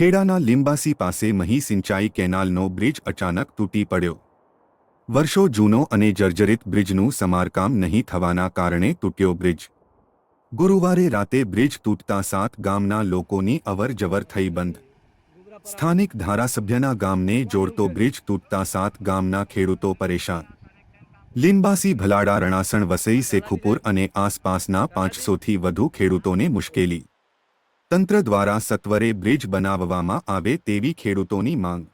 ખેડાના લિંબાસી પાસે મહી સિંચાઈ કેનાલનો બ્રિજ અચાનક તૂટી પડ્યો। વર્ષો જૂનો અને જર્જરિત બ્રિજનું સમારકામ નહીં થવાના કારણે તૂટ્યો બ્રિજ। ગુરુવારે રાતે બ્રિજ તૂટતા 7 ગામના લોકોની અવરજવર થઈ બંધ। સ્થાનિક ધારાસભ્યના ગામને જોડતો બ્રિજ તૂટતા 7 ગામના ખેડૂતો પરેશાન। લિંબાસી ભલાડા રણાસણ વસઈ શેખુપુર અને આસપાસના 500થી વધુ ખેડૂતોને મુશ્કેલી। તંત્ર દ્વારા સત્વરે બ્રિજ બનાવવામાં આવે તેવી ખેડૂતોની માંગ।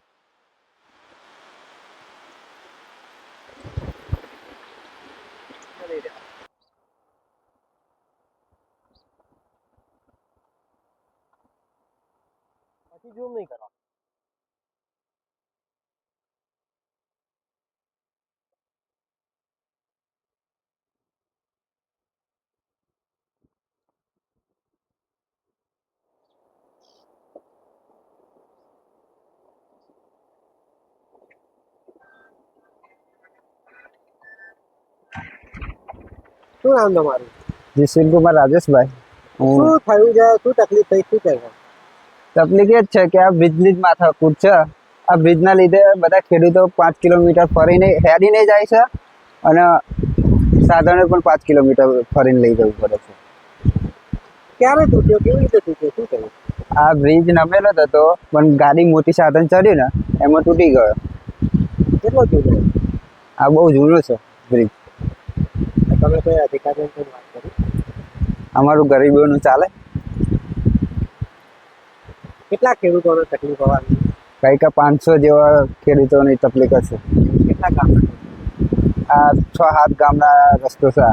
શું નામ તમારું? જયશ્રી કુમાર રાજેશભાઈ। શું થયું છે? શું તકલીફ થઈ? શું કહેવાય? તકલીફ એ જ છે કે આ બ્રિજની જ માથાકૂટ છે। આ બ્રિજના લીધે બધા ખેડૂતો 5 કિલોમીટર ફરીને હેડીને જાય છે અને સાધનો પણ 5 કિલોમીટર ફરીને લઈ જવું પડે છે। ક્યારે તૂટ્યો? કેવી રીતે તૂટ્યો? શું થયું? આ બ્રિજ નમેલો જ હતો પણ ગાડી મોટી સાધન ચડ્યું ને એમાં તૂટી ગયો। કેટલો તૂટ્યો? આ બહુ જૂનો છે બ્રિજ। તમે કોઈ અધિકારીઓ સાથે વાત કરી? અમારું ગરીબોનું ચાલે। કેટલા ખેડૂતોને તકલીફ હોવાની? કંઈક 500 જેવા ખેડૂતોની તકલીફ હશે। કેટલા કામ? આ 6-7 ગામના રસ્તો છે।